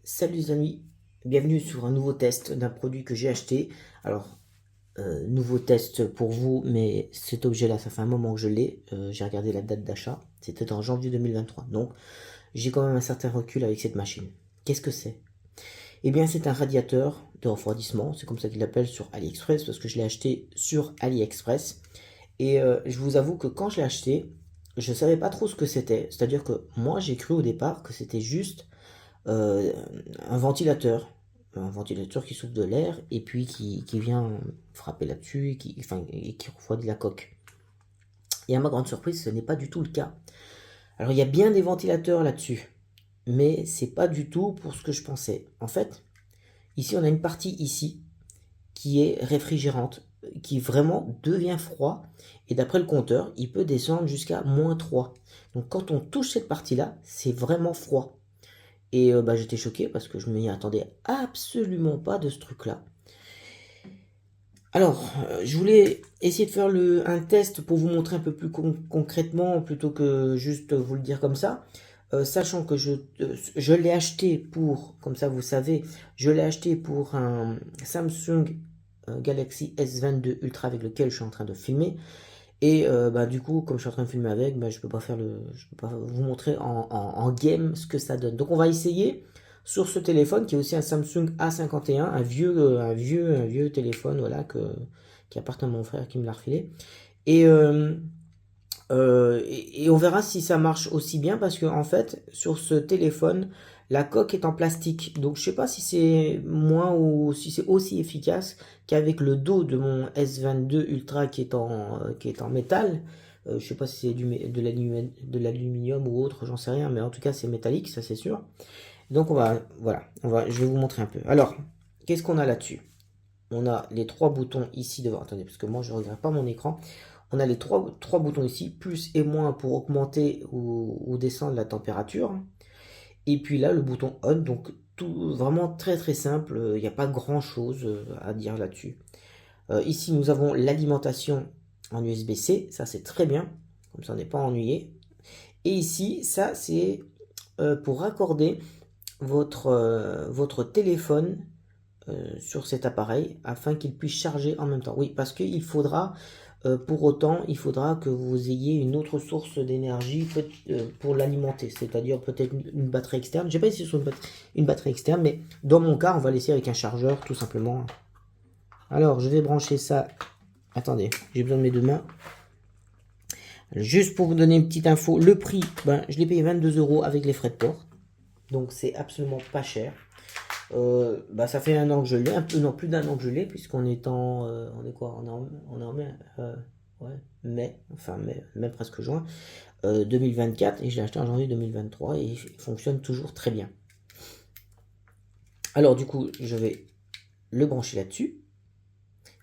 Salut les amis, bienvenue sur un nouveau test d'un produit que j'ai acheté. Alors, nouveau test pour vous, mais cet objet-là, ça fait un moment que je l'ai. J'ai regardé la date d'achat, c'était en janvier 2023. Donc, j'ai quand même un certain recul avec cette machine. Qu'est-ce que c'est? Eh bien, c'est un radiateur de refroidissement, c'est comme ça qu'ils l'appellent sur AliExpress, parce que je l'ai acheté sur AliExpress. Et je vous avoue que quand je l'ai acheté, je ne savais pas trop ce que c'était. C'est-à-dire que moi, j'ai cru au départ que c'était juste euh, un ventilateur. Un ventilateur qui souffle de l'air et puis qui vient frapper là-dessus et qui refroidit la coque. Et à ma grande surprise, ce n'est pas du tout le cas. Alors il y a bien des ventilateurs là-dessus, mais c'est pas du tout pour ce que je pensais. En fait, ici on a une partie ici qui est réfrigérante, qui vraiment devient froid. Et d'après le compteur, il peut descendre jusqu'à -3. Donc quand on touche cette partie-là, c'est vraiment froid. Et bah, j'étais choqué parce que je m'y attendais absolument pas de ce truc-là. Alors, je voulais essayer de faire un test pour vous montrer un peu plus concrètement plutôt que juste vous le dire comme ça. Sachant que je l'ai acheté pour, comme ça vous savez, je l'ai acheté pour un Samsung Galaxy S22 Ultra avec lequel je suis en train de filmer. Et bah, du coup, comme je suis en train de filmer avec, bah, je peux pas vous montrer en game ce que ça donne. Donc on va essayer sur ce téléphone qui est aussi un Samsung A51, un vieux téléphone voilà, qui appartient à mon frère qui me l'a refilé. Et, et on verra si ça marche aussi bien parce que en fait, sur ce téléphone, la coque est en plastique. Donc je sais pas si c'est moins ou si c'est aussi efficace qu'avec le dos de mon S22 Ultra qui est en métal. Je sais pas si c'est de l'aluminium ou autre, j'en sais rien, mais en tout cas c'est métallique, ça c'est sûr. Donc voilà, je vais vous montrer un peu. Alors, qu'est-ce qu'on a là-dessus? On a les trois boutons ici devant. Attendez, parce que moi je regarde pas mon écran. On a les trois boutons ici, plus et moins pour augmenter ou descendre la température. Et puis là, le bouton on, donc tout vraiment très très simple. Il n'y a pas grand chose à dire là-dessus. Ici, nous avons l'alimentation en USB-C. Ça, c'est très bien. Comme ça, on n'est pas ennuyé. Et ici, ça, c'est pour raccorder votre téléphone sur cet appareil afin qu'il puisse charger en même temps. Oui, parce qu'il faudra, pour autant, il faudra que vous ayez une autre source d'énergie pour l'alimenter, c'est-à-dire peut-être une batterie externe. Je sais pas si c'est une batterie externe, mais dans mon cas, on va laisser avec un chargeur tout simplement. Alors, je vais brancher ça. Attendez, j'ai besoin de mes deux mains. Juste pour vous donner une petite info, le prix, ben, je l'ai payé 22 € avec les frais de port. Donc c'est absolument pas cher. Bah, ça fait un an que je l'ai, un peu, non, plus d'un an que je l'ai, puisqu'on est on est quoi? On est en mai, ouais, mai presque juin, 2024, et je l'ai acheté en janvier 2023, et il fonctionne toujours très bien. Alors du coup, je vais le brancher là-dessus.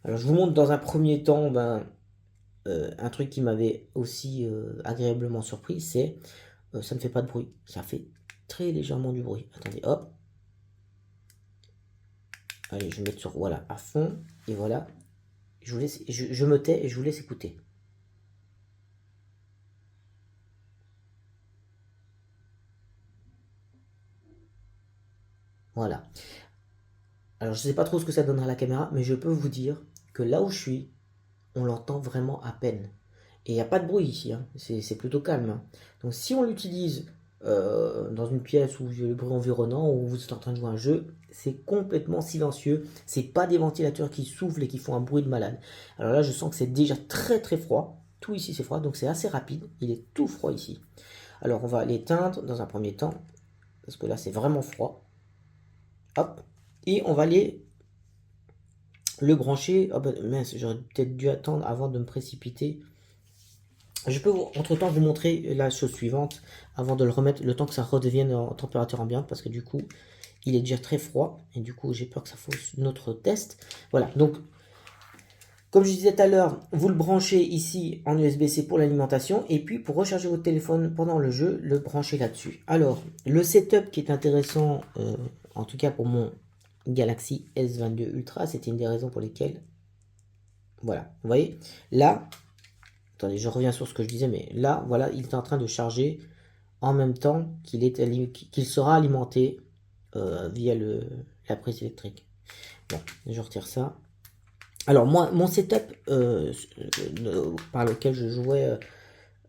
Alors je vous montre dans un premier temps, ben, un truc qui m'avait aussi agréablement surpris, c'est ça ne fait pas de bruit, ça fait très légèrement du bruit. Attendez, hop. Allez, je vais mettre sur, voilà, à fond, et voilà. Je me tais et je vous laisse écouter. Voilà. Alors, je ne sais pas trop ce que ça donnera à la caméra, mais je peux vous dire que là où je suis, on l'entend vraiment à peine. Et il n'y a pas de bruit ici, hein. C'est plutôt calme, hein. Donc, si on l'utilise dans une pièce où il y a le bruit environnant, où vous êtes en train de jouer à un jeu, c'est complètement silencieux. C'est pas des ventilateurs qui soufflent et qui font un bruit de malade. Alors là, je sens que c'est déjà très très froid. Tout ici, c'est froid, donc c'est assez rapide. Il est tout froid ici. Alors, on va l'éteindre dans un premier temps, parce que là, c'est vraiment froid. Hop. Et on va aller le brancher. Oh bah, mince, j'aurais peut-être dû attendre avant de me précipiter. Je peux entre-temps vous montrer la chose suivante avant de le remettre, le temps que ça redevienne en température ambiante, parce que du coup, il est déjà très froid. Et du coup, j'ai peur que ça fausse notre test. Voilà, donc, comme je disais tout à l'heure, vous le branchez ici en USB-C pour l'alimentation. Et puis, pour recharger votre téléphone pendant le jeu, le branchez là-dessus. Alors, le setup qui est intéressant, en tout cas pour mon Galaxy S22 Ultra, c'était une des raisons pour lesquelles, voilà, vous voyez, là, attendez, je reviens sur ce que je disais, mais là, voilà, il est en train de charger en même temps qu'il sera alimenté via la prise électrique. Bon, je retire ça. Alors moi, mon setup par lequel je jouais,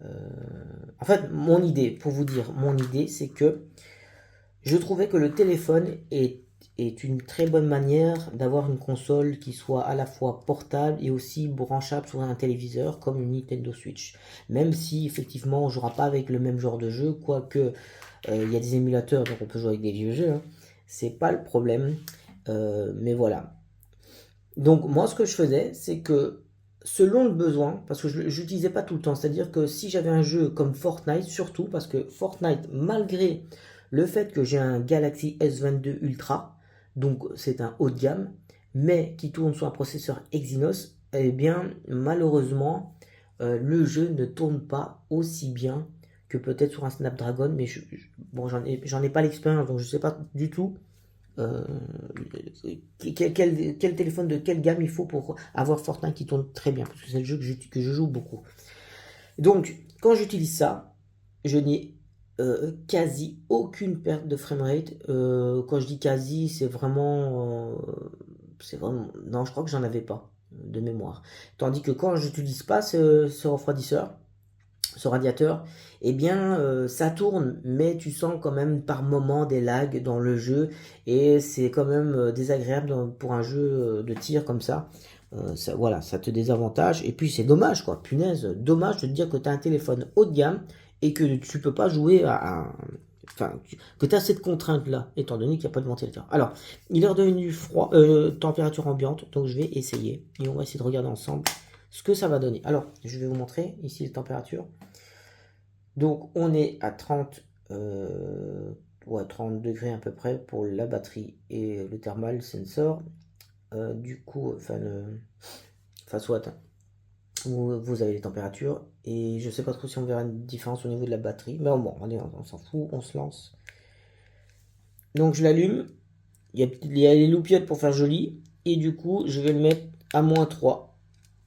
en fait, mon idée, pour vous dire, mon idée, c'est que je trouvais que le téléphone est une très bonne manière d'avoir une console qui soit à la fois portable et aussi branchable sur un téléviseur comme une Nintendo Switch. Même si effectivement on jouera pas avec le même genre de jeu, quoique il y a des émulateurs donc on peut jouer avec des vieux jeux, hein. C'est pas le problème. Mais voilà. Donc moi ce que je faisais, c'est que selon le besoin, parce que je n'utilisais pas tout le temps, c'est-à-dire que si j'avais un jeu comme Fortnite, surtout parce que Fortnite, malgré le fait que j'ai un Galaxy S22 Ultra, donc c'est un haut de gamme, mais qui tourne sur un processeur Exynos, eh bien malheureusement le jeu ne tourne pas aussi bien que peut-être sur un Snapdragon, mais bon, j'en ai pas l'expérience, donc je sais pas du tout euh, quel téléphone de quelle gamme il faut pour avoir Fortnite qui tourne très bien, parce que c'est le jeu que je joue beaucoup. Donc, quand j'utilise ça, je n'ai quasi aucune perte de framerate. Quand je dis quasi, c'est vraiment. Non, je crois que j'en avais pas de mémoire. Tandis que quand j'utilise pas ce refroidisseur, ce radiateur, eh bien ça tourne, mais tu sens quand même par moment des lags dans le jeu et c'est quand même désagréable pour un jeu de tir comme ça. Voilà, ça te désavantage et puis c'est dommage quoi, punaise, dommage de te dire que tu as un téléphone haut de gamme et que tu peux pas jouer enfin, que tu as cette contrainte là, étant donné qu'il n'y a pas de ventilateur. Alors, il est redevenu froid, température ambiante, donc je vais essayer et on va essayer de regarder ensemble ce que ça va donner. Alors, je vais vous montrer ici les températures. Donc on est à 30, ouais, 30 degrés à peu près pour la batterie et le thermal sensor. Du coup, enfin soit, hein, vous avez les températures et je sais pas trop si on verra une différence au niveau de la batterie. Mais bon, allez, on s'en fout, on se lance. Donc je l'allume, il y a les loupiottes pour faire joli et du coup je vais le mettre à -3.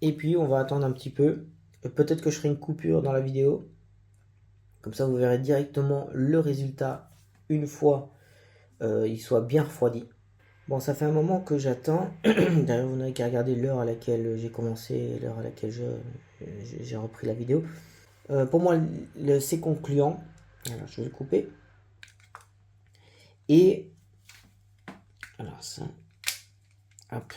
Et puis on va attendre un petit peu. Peut-être que je ferai une coupure dans la vidéo. Comme ça, vous verrez directement le résultat une fois il soit bien refroidi. Bon, ça fait un moment que j'attends. D'ailleurs, vous n'avez qu'à regarder l'heure à laquelle j'ai commencé, l'heure à laquelle j'ai repris la vidéo. Pour moi, c'est concluant. Alors, je vais le couper. Et alors ça, hop.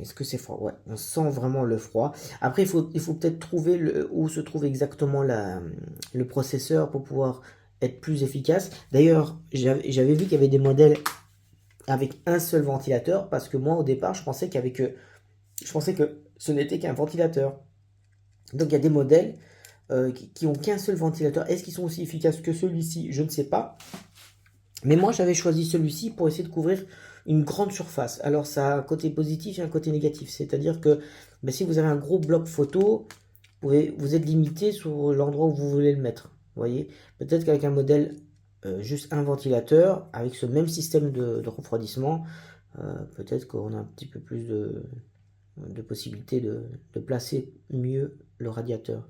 Est-ce que c'est froid? Ouais, on sent vraiment le froid. Après, il faut peut-être trouver où se trouve exactement le processeur pour pouvoir être plus efficace. D'ailleurs, j'avais vu qu'il y avait des modèles avec un seul ventilateur, parce que moi au départ je pensais que ce n'était qu'un ventilateur. Donc il y a des modèles qui ont qu'un seul ventilateur. Est-ce qu'ils sont aussi efficaces que celui-ci? Je ne sais pas. Mais moi j'avais choisi celui-ci pour essayer de couvrir une grande surface. Alors ça a un côté positif et un côté négatif. C'est-à-dire que si vous avez un gros bloc photo, vous êtes limité sur l'endroit où vous voulez le mettre. Vous voyez, peut-être qu'avec un modèle juste un ventilateur, avec ce même système de refroidissement, peut-être qu'on a un petit peu plus de possibilités de placer mieux le radiateur.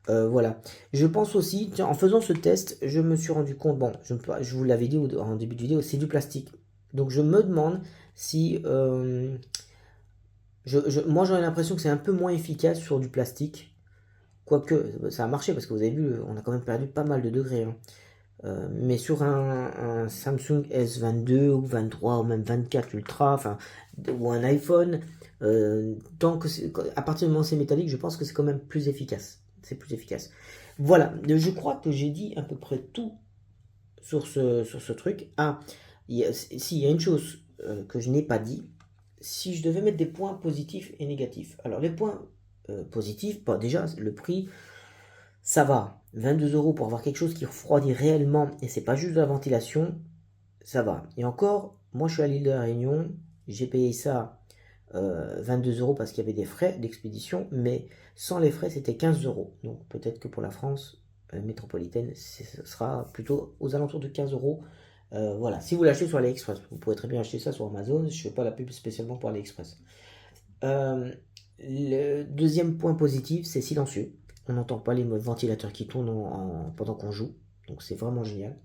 Voilà. Je pense aussi, tiens, en faisant ce test, je me suis rendu compte, bon, je vous l'avais dit en début de vidéo, c'est du plastique. Donc je me demande si... moi j'aurais l'impression que c'est un peu moins efficace sur du plastique. Quoique, ça a marché parce que vous avez vu, on a quand même perdu pas mal de degrés, hein. Mais sur un Samsung S22 ou 23 ou même 24 Ultra, enfin, ou un iPhone, à partir du moment où c'est métallique, je pense que c'est quand même plus efficace. C'est plus efficace. Voilà, je crois que j'ai dit à peu près tout sur ce truc. Ah, s'il y a une chose que je n'ai pas dit, si je devais mettre des points positifs et négatifs. Alors les points positifs, bah, déjà le prix, ça va. 22 € pour avoir quelque chose qui refroidit réellement et c'est pas juste de la ventilation, ça va. Et encore, moi je suis à l'île de la Réunion, j'ai payé ça 22 € parce qu'il y avait des frais d'expédition, mais sans les frais c'était 15 €. Donc peut-être que pour la France métropolitaine, ce sera plutôt aux alentours de 15 €. Voilà, si vous l'achetez sur AliExpress, vous pouvez très bien acheter ça sur Amazon, je ne fais pas la pub spécialement pour AliExpress. Le deuxième point positif, c'est silencieux. On n'entend pas les ventilateurs qui tournent pendant qu'on joue. Donc c'est vraiment génial.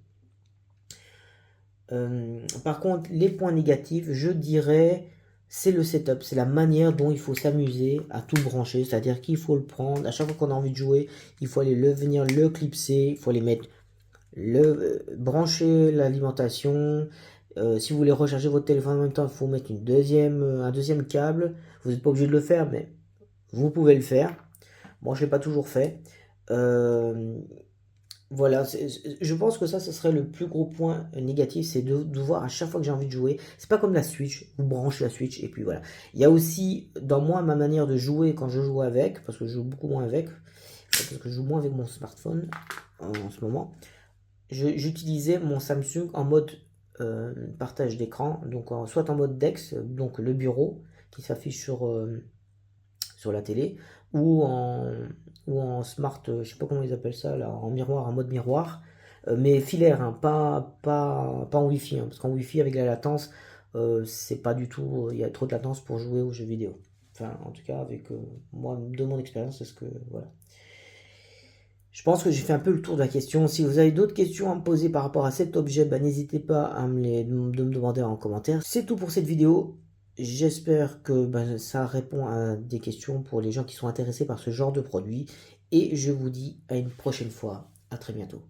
Par contre, les points négatifs, je dirais, c'est le setup, c'est la manière dont il faut s'amuser à tout brancher, c'est-à-dire qu'il faut le prendre, à chaque fois qu'on a envie de jouer, il faut aller venir le clipser, il faut aller mettre brancher l'alimentation. Si vous voulez recharger votre téléphone en même temps, il faut mettre un deuxième câble. Vous n'êtes pas obligé de le faire, mais vous pouvez le faire. Moi, je ne l'ai pas toujours fait. Voilà, je pense que ça, ce serait le plus gros point négatif, c'est de voir à chaque fois que j'ai envie de jouer. C'est pas comme la Switch, vous branchez la Switch et puis voilà. Il y a aussi, dans moi, ma manière de jouer quand je joue avec, parce que je joue beaucoup moins avec, parce que je joue moins avec mon smartphone en ce moment. J'utilisais mon Samsung en mode partage d'écran, donc soit en mode DeX, donc le bureau qui s'affiche sur la télé, ou en smart, je sais pas comment ils appellent ça, là, en miroir, en mode miroir, mais filaire, hein, pas en Wi-Fi, hein, parce qu'en Wi-Fi avec la latence, c'est pas du tout, il y a trop de latence pour jouer aux jeux vidéo. Enfin, en tout cas, avec moi, de mon expérience, c'est ce que, voilà. Je pense que j'ai fait un peu le tour de la question. Si vous avez d'autres questions à me poser par rapport à cet objet, bah, n'hésitez pas à de me demander en commentaire. C'est tout pour cette vidéo. J'espère que bah, ça répond à des questions pour les gens qui sont intéressés par ce genre de produit. Et je vous dis à une prochaine fois. À très bientôt.